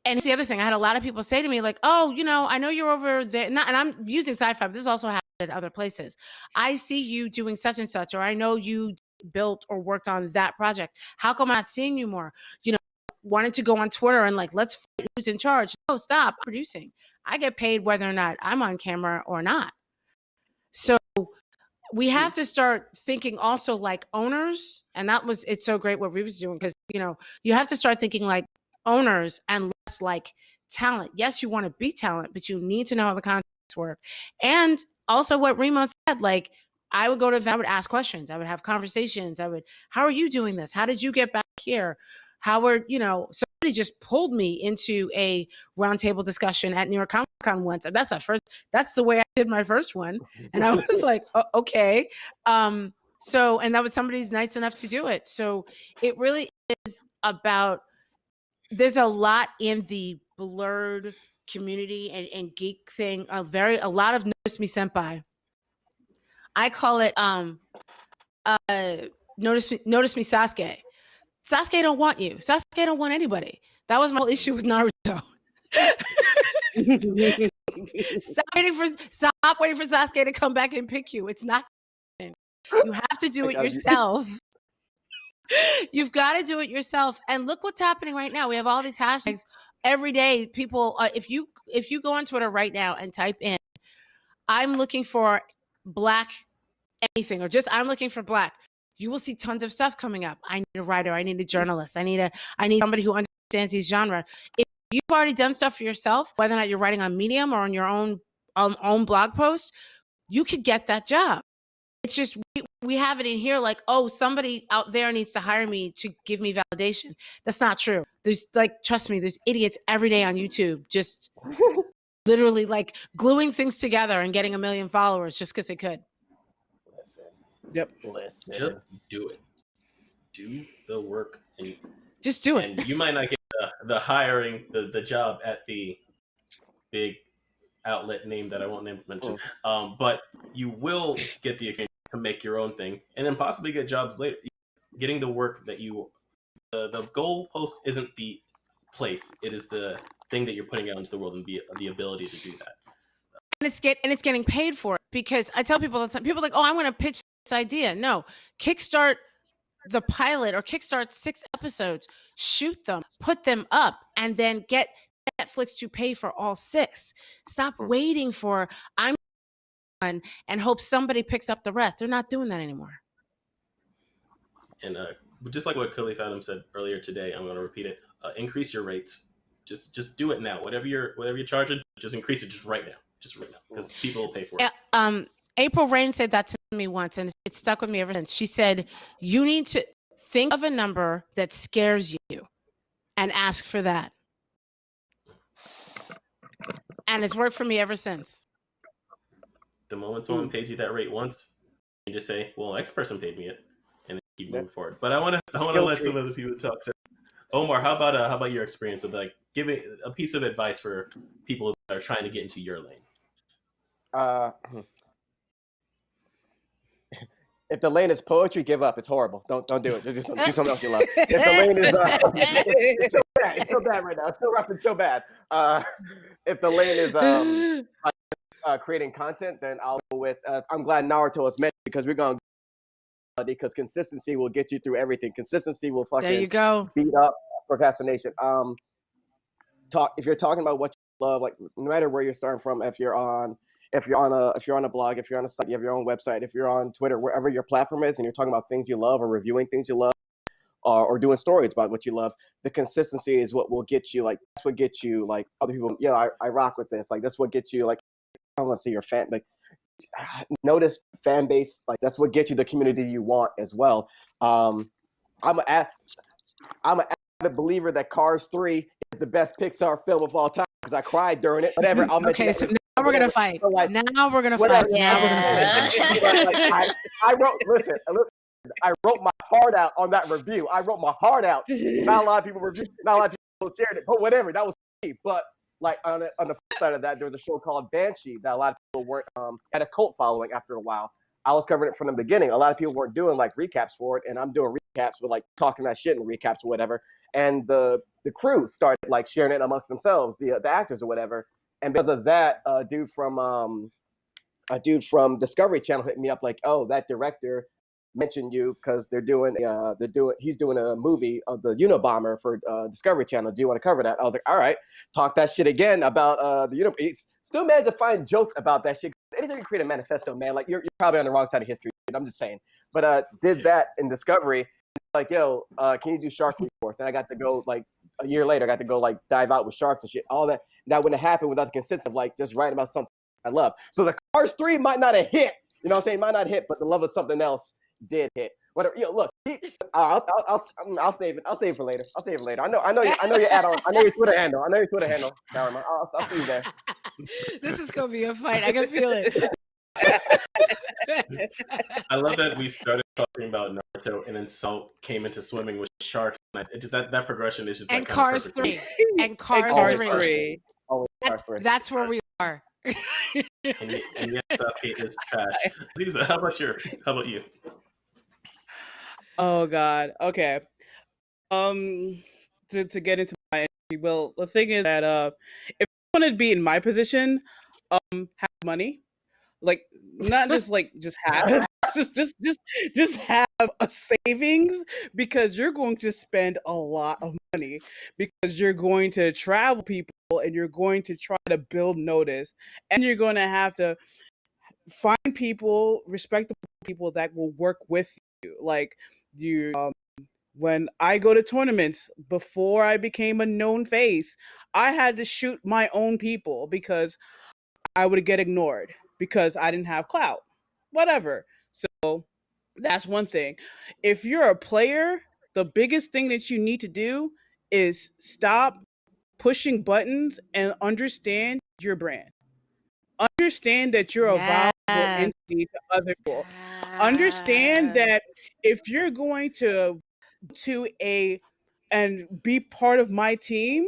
and it's the other thing, I had a lot of people say to me like, oh, I know you're over there. And I'm using sci-fi, but this also happened at other places. I see you doing such and such, or I know you built or worked on that project. How come I'm not seeing you more? Wanted to go on Twitter and like, let's fight who's in charge. No, stop. I'm producing. I get paid whether or not I'm on camera or not. So we have to start thinking also like owners. And it's so great what Reva's doing, because, you have to start thinking like owners and less like talent. Yes, you want to be talent, but you need to know how the contracts work. And also what Remo said, like, I would go to, I would ask questions. I would have conversations. How are you doing this? How did you get back here? Somebody just pulled me into a roundtable discussion at New York Comic Con once. And that's the way I did my first one. And I was like, oh, okay. And that was somebody's nice enough to do it. So it really is about, there's a lot in the blurred community and geek thing, a lot of notice me senpai. I call it, notice me Sasuke. Sasuke don't want you. Sasuke don't want anybody. That was my whole issue with Naruto. Stop waiting for Sasuke to come back and pick you. It's not. You have to do it yourself. You've got to do it yourself. And look what's happening right now. We have all these hashtags every day. People, if you go on Twitter right now and type in, I'm looking for Black anything, or just I'm looking for Black, you will see tons of stuff coming up. I need a writer. I need a journalist. I need somebody who understands these genre. If you've already done stuff for yourself, whether or not you're writing on Medium or on your own blog post, you could get that job. It's just we have it in here like, oh, somebody out there needs to hire me to give me validation. That's not true. There's trust me, there's idiots every day on YouTube just literally like gluing things together and getting 1 million followers just because they could. Yep. Listen. Just do it. Do the work, and just do it. And you might not get the hiring, the job at the big outlet name that I won't mention, but you will get the experience to make your own thing, and then possibly get jobs later. Getting the work that the goal post isn't the place; it is the thing that you're putting out into the world, and the ability to do that. it's getting paid for it, because I tell people all the time, people are like, oh, I'm going to pitch this idea. No, kickstart the pilot or kickstart 6 episodes, shoot them, put them up, and then get Netflix to pay for all 6. Stop waiting for I'm one and hope somebody picks up the rest. They're not doing that anymore. And just like what Khalif Adam said earlier today, I'm going to repeat it. Increase your rates. Just do it now. Whatever you're charging, just increase it just right now, because people will pay for it. April Rain said that to me once, and it stuck with me ever since. She said, you need to think of a number that scares you and ask for that. And it's worked for me ever since. The moment someone pays you that rate once, you just say, well, X person paid me it, and then keep moving forward. But I want to let some other people talk. So, Omar, how about your experience of like giving a piece of advice for people that are trying to get into your lane? If the lane is poetry, give up. It's horrible. Don't do it. Just do something else you love. If the lane is it's so bad. It's so bad right now. It's still rapping so bad. If the lane is creating content, then I'll go with. I'm glad Naruto was mentioned, because we're going. Because consistency will get you through everything. Consistency will fucking there you go. beat up procrastination. If you're talking about what you love, like no matter where you're starting from, if you're on a blog, if you're on a site, you have your own website, if you're on Twitter, wherever your platform is, and you're talking about things you love or reviewing things you love, or doing stories about what you love, the consistency is what will get you. Like that's what gets you. Like other people, I rock with this. Like that's what gets you. Like I want to see your fan. Like notice fan base. Like that's what gets you the community you want as well. I'm an avid believer that Cars 3 is the best Pixar film of all time, because I cried during it. Whatever. Okay, so now we're gonna fight. So like, now we're gonna whatever. fight. Now we're gonna fight. I wrote. Listen. I wrote my heart out on that review. I wrote my heart out. Not a lot of people reviewed. Not a lot of people shared it. But whatever. That was me. But like on the flip side of that, there was a show called Banshee that a lot of people weren't had a cult following after a while. I was covering it from the beginning. A lot of people weren't doing like recaps for it, and I'm doing recaps with like talking that shit in the recaps or whatever. And the crew started like sharing it amongst themselves, the actors or whatever. And because of that, a dude from Discovery Channel hit me up like, oh, that director mentioned you because he's doing a movie of the Unabomber for Discovery Channel. Do you want to cover that? I was like, all right, talk that shit again about the Unabomber. Still managed to find jokes about that shit. Anything to create a manifesto, man. Like you're probably on the wrong side of history. I'm just saying. But did that in Discovery. Like, yo, can you do Shark Week for us? And I got to go like a year later. I got to go like dive out with sharks and shit. All that wouldn't have happened without the consistency of like just writing about something I love. So the Cars 3 might not have hit. You know what I'm saying? Might not hit, but the love of something else did hit. Whatever. Yo, look, I'll save it. I'll save it for later. I know your add-on. I know your Twitter handle. Karima. I'll see you there. This is gonna be a fight. I can feel it. I love that we started talking about Naruto and then Salt came into swimming with sharks. That progression is just and like Cars 3 and Cars 3. That's where we are. and yes, Sasuke is trash. Lisa, how about you? Oh God. Okay. To get into my entry, well, the thing is that if you want to be in my position, have money, like not just like just have just have a savings, because you're going to spend a lot of money, because you're going to travel people and you're going to try to build notice, and you're going to have to find people, respectable people that will work with you. Like you, when I go to tournaments, before I became a known face, I had to shoot my own people because I would get ignored because I didn't have clout. Whatever. So that's one thing. If you're a player, the biggest thing that you need to do is stop pushing buttons and understand your brand. Understand that you're a valuable entity to other people. Understand that if you're going to and be part of my team,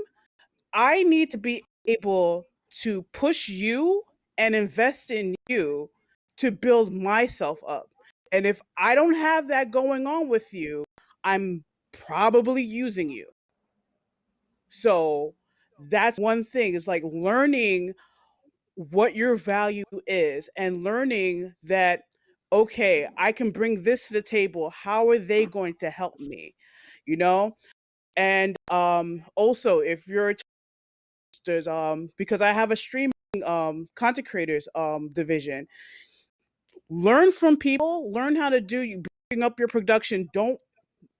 I need to be able to push you and invest in you to build myself up. And if I don't have that going on with you, I'm probably using you. So that's one thing, is like learning what your value is and learning that, okay, I can bring this to the table. How are they going to help me? You know? And also if you're there's because I have a streaming content creators division. Learn from people, learn how to do you bring up your production. Don't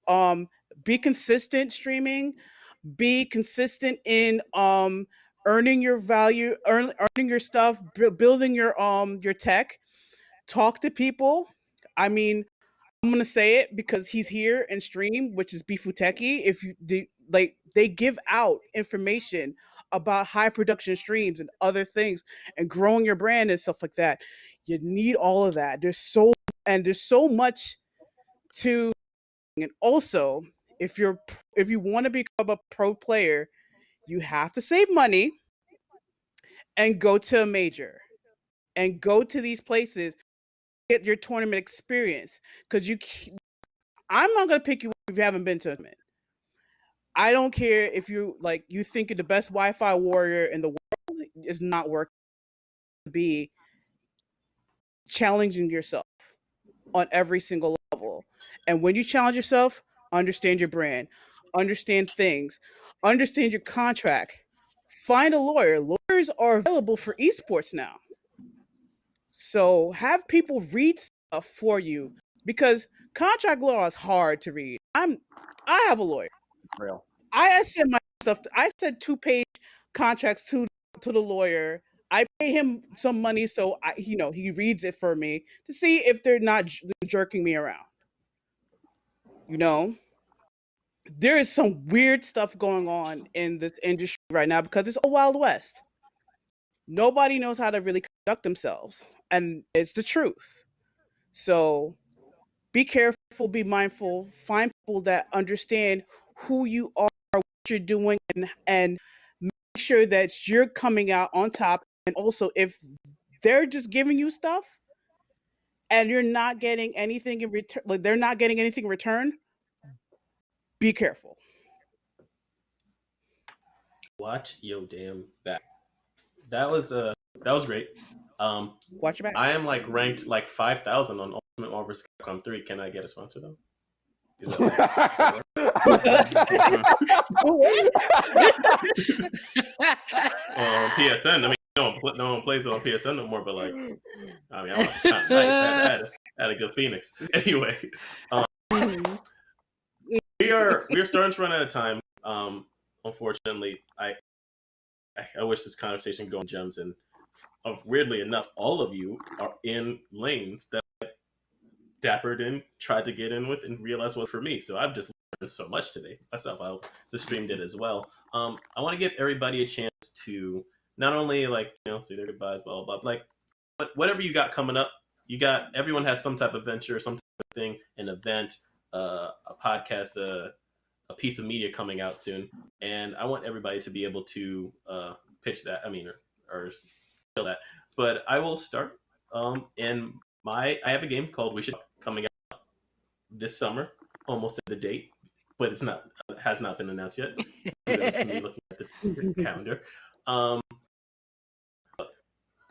um be consistent streaming, be consistent in earning your value, earning your stuff, building your tech. Talk to people. I mean, I'm gonna say it because he's here and stream, which is Bifuteki. If you like, they give out information about high production streams and other things and growing your brand and stuff like that. You need all of that. There's so much to. And also, if you want to become a pro player, you have to save money and go to a major and go to these places, get your tournament experience. Because I'm not gonna pick you if you haven't been to a tournament. I don't care if you think you're the best Wi-Fi warrior in the world is not working. Be challenging yourself on every single level. And when you challenge yourself, understand your brand, understand things, understand your contract. Find a lawyer. Lawyers are available for esports now. So have people read stuff for you because contract law is hard to read. I have a lawyer. Real. I send my stuff. I sent 2-page contracts to the lawyer. I pay him some money, so he reads it for me to see if they're not jerking me around. There is some weird stuff going on in this industry right now because it's a wild west. Nobody knows how to really conduct themselves, and it's the truth. So be careful, be mindful, find people that understand who you are, what you're doing, and make sure that you're coming out on top. And also, if they're just giving you stuff and you're not getting anything in return, like they're not getting anything in return, be careful. Watch your damn back. That was great. Watch your back. I am like ranked like 5,000 on Ultimate Marvel vs. Capcom 3. Can I get a sponsor though? Is that PSN. I mean, no one plays it on PSN no more. But like, I mean, it's kind of nice. I had a good Phoenix. Anyway, we are starting to run out of time. Unfortunately, I wish this conversation could go on gems, and weirdly enough, all of you are in lanes that dappered in, tried to get in with, and realized was for me. So I've just learned so much today myself. I hope the stream did as well. I want to give everybody a chance to not only say their goodbyes, blah blah blah. Like whatever you got coming up, everyone has some type of venture, some type of thing, an event, a podcast, a piece of media coming out soon, and I want everybody to be able to pitch that. I mean, or show that. But I will start. And I have a game called We Should Talk coming out this summer, almost at the date, but has not been announced yet. This to me looking at the calendar.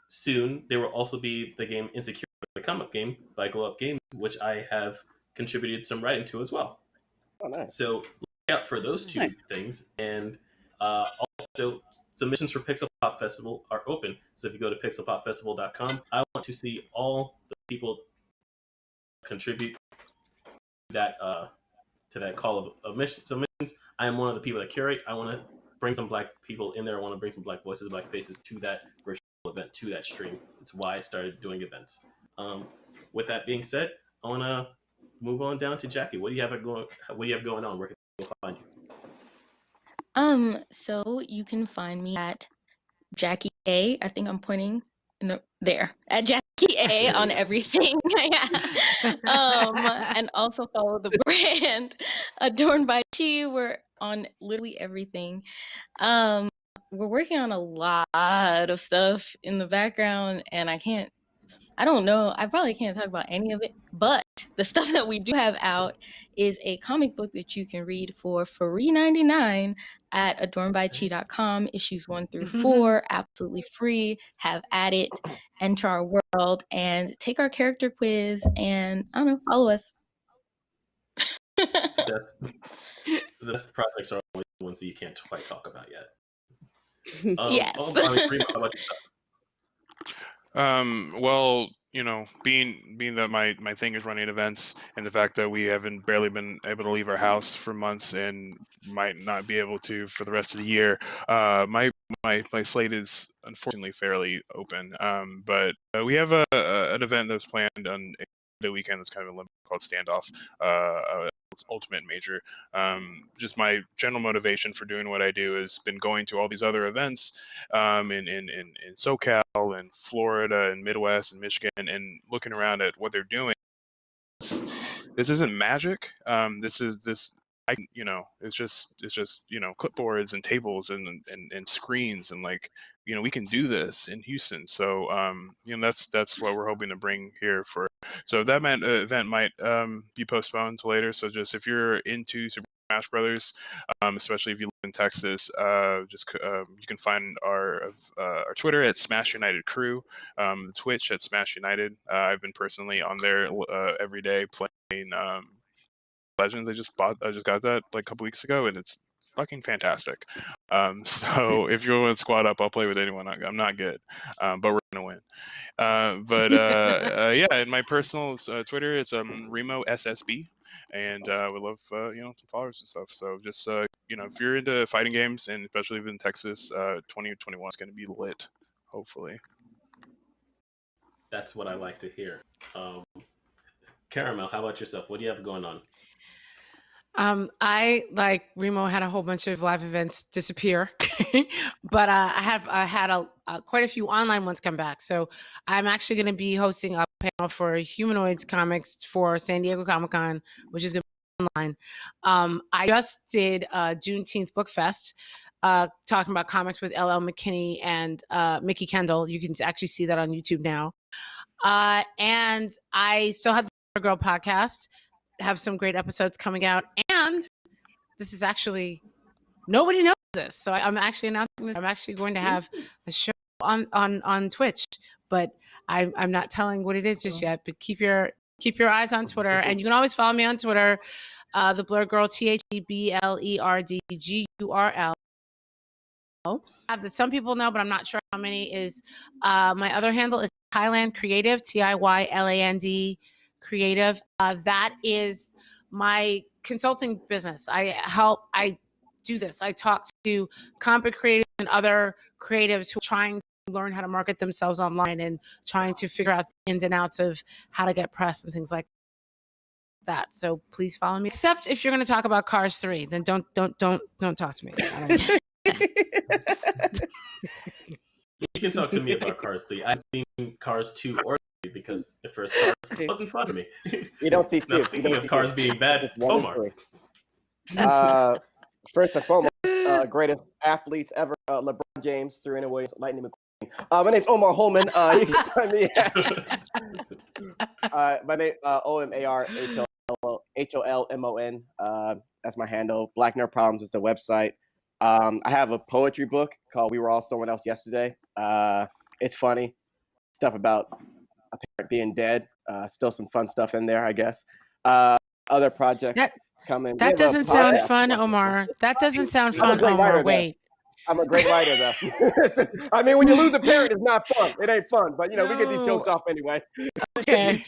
Soon there will also be the game Insecure, the comic game by Glow Up Games, which I have contributed some writing to as well. Oh, nice. So look out for those two things. And also, submissions for Pixel Pop Festival are open. So if you go to pixelpopfestival.com, I want to see all the people contribute to that call of submissions. I am one of the people that curate. I want to bring some Black people in there. I want to bring some Black voices, Black faces to that virtual event, to that stream. It's why I started doing events. With that being said, I want to move on down to Jackie. What do you have going on? Where can people find you? So you can find me at Jackie A. I think I'm pointing there at Jackie A on everything. And also follow the brand Adorned by Chi. We're on literally everything. We're working on a lot of stuff in the background, and I I don't know. I probably can't talk about any of it, but the stuff that we do have out is a comic book that you can read for free 99 at adornedbychi.com, issues 1 through 4, absolutely free. Have at it, enter our world, and take our character quiz, and I don't know, follow us. The best projects are always the ones that you can't quite talk about yet. Yes. Remo, how about Well, being that my thing is running events, and the fact that we haven't barely been able to leave our house for months and might not be able to for the rest of the year, my slate is unfortunately fairly open. But we have an event that's planned on the weekend that's kind of a limit called Standoff. Ultimate Major. Just my general motivation for doing what I do has been going to all these other events in SoCal and Florida and Midwest and Michigan, and looking around at what they're doing. This isn't magic. It's just clipboards and tables and screens, and we can do this in Houston. So that's what we're hoping to bring here for. So that event might be postponed to later. So just if you're into Super Smash Brothers, especially if you live in Texas, you can find our Twitter at Smash United Crew, Twitch at Smash United. I've been personally on there every day playing Legends. I just got that like a couple weeks ago, and it's fucking fantastic. So if you want to squad up, I'll play with anyone. I'm not good, but we're gonna win. Yeah, and my personal Twitter is Remo SSB, and we love some followers and stuff. So just if you're into fighting games, and especially in Texas, 2021 is going to be lit, hopefully. That's what I like to hear. Caramel, how about yourself? What do you have going on? I, like Remo, had a whole bunch of live events disappear, but I had quite a few online ones come back. So I'm actually going to be hosting a panel for Humanoids Comics for San Diego Comic-Con, which is going to be online. I just did Juneteenth Book Fest, talking about comics with LL McKinney and Mickey Kendall. You can actually see that on YouTube now. And I still have the Girl podcast, have some great episodes coming out, and this is actually, nobody knows this, so I'm actually announcing this. I'm actually going to have a show on Twitch, but I'm not telling what it is just yet. But keep your eyes on Twitter, and you can always follow me on Twitter, the Blurred Girl, TheBlerdGurl. Have that some people know, but I'm not sure how many is. My other handle is Thailand Creative, TIYLAND Creative. That is my consulting business. I do this. I talk to comic creatives and other creatives who are trying to learn how to market themselves online and trying to figure out the ins and outs of how to get press and things like that. So please follow me. Except if you're going to talk about Cars 3, then don't talk to me. You can talk to me about Cars 3. I haven't seen Cars 2 or 3 because the first Cars wasn't fun to me. You don't see 2. Now, speaking of cars being bad, Omar. First and foremost, greatest athletes ever, LeBron James, Serena Williams, Lightning McQueen. My name's Omar Holman. You can find me at my name, OMARHOLMON. That's my handle. Black Nerd Problems is the website. I have a poetry book called We Were All Someone Else Yesterday. It's funny. Stuff about a parent being dead. Still some fun stuff in there, I guess. Other projects coming. That doesn't sound fun, Omar. That doesn't sound fun, Omar. Wait. I'm a great writer, though. I mean, when you lose a parent, it's not fun. It ain't fun. But, we get these jokes off anyway. Okay. You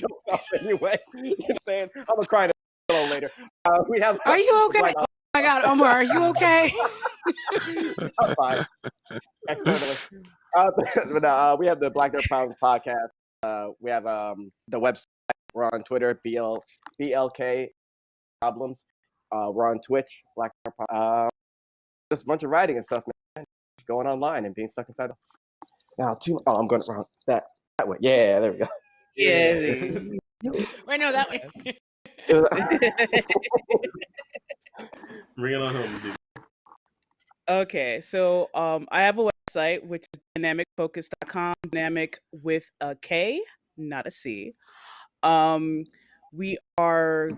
know what I'm saying? I'm going to cry a little later. Are you okay? Oh, my God, Omar, are you okay? I'm fine. Excellent. We have the Black Nerd Problems podcast. We have the website. We're on Twitter, BLK Problems. We're on Twitch, Black Nerd Problems. Just a bunch of writing and stuff, man. Going online and being stuck inside us. Now, I'm going around that way. Yeah, there we go. Yeah. Wait, no, that way. Bring it on home, Z. Okay, so I have a website which is dynamicfocus.com, dynamic with a K, not a C. We are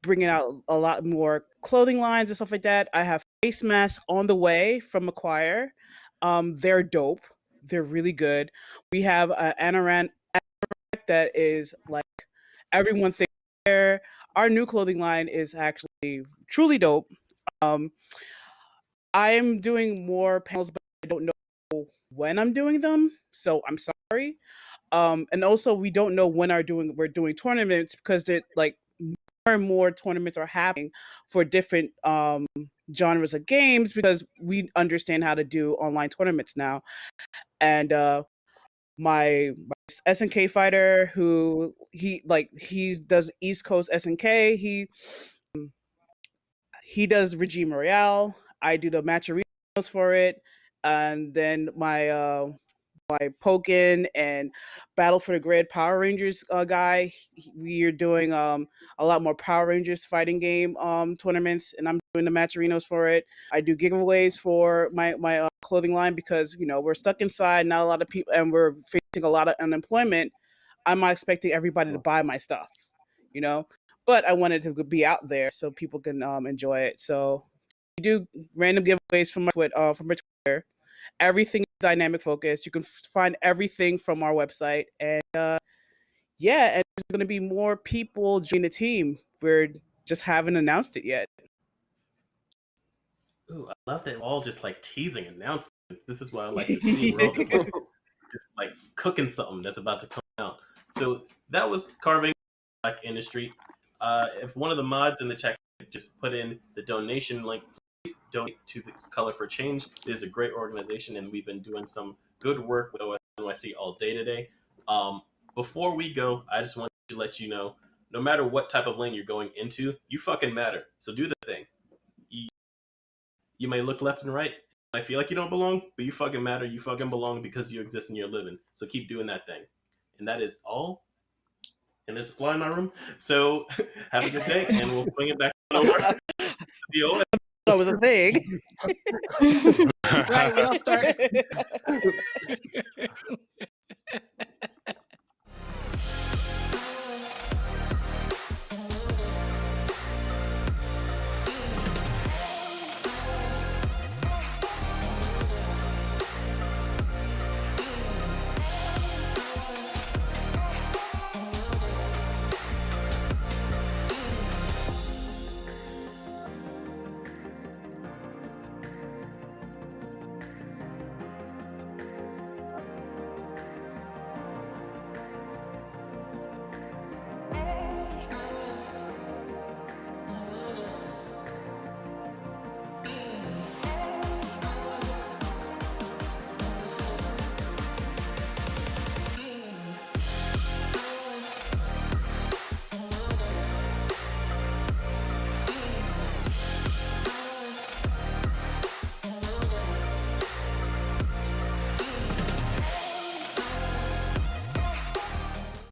bringing out a lot more clothing lines and stuff like that. I have face masks on the way from Acquire. They're dope. They're really good. We have an anorak that is like everyone thinks there. Our new clothing line is actually truly dope. Um, I'm doing more panels, but I don't know when I'm doing them, so I'm sorry. And also we don't know when we're doing tournaments because it like more and more tournaments are happening for different genres of games because we understand how to do online tournaments now. And my SNK fighter who he does East Coast SNK. He does Regime Royale. I do the match arenas for it, and then my Pokken and Battle for the Grid Power Rangers guy. We are doing a lot more Power Rangers fighting game tournaments, and I'm doing the match arenas for it. I do giveaways for my clothing line because we're stuck inside, not a lot of people, and we're facing a lot of unemployment. I'm not expecting everybody to buy my stuff, you know. But I wanted to be out there so people can enjoy it. So we do random giveaways from my Twitter. Everything is dynamic focus. You can find everything from our website, and yeah, and there's going to be more people join the team. We're just haven't announced it yet. Ooh, I love that we're all just like teasing announcements. This is what I like to see. We're all just like cooking something that's about to come out. So that was Carving Black Industry. If one of the mods in the chat could just put in the donation link, please donate to this Color for Change. It is a great organization, and we've been doing some good work with OSNYC all day today. Before we go, I just want to let you know, no matter what type of lane you're going into, you fucking matter. So do the thing. You may look left and right. I feel like you don't belong, but you fucking matter. You fucking belong because you exist and you're living. So keep doing that thing. And that is all. And there's a fly in my room. So have a good day, and we'll bring it back over to the OS. That was a thing. Right, we all start.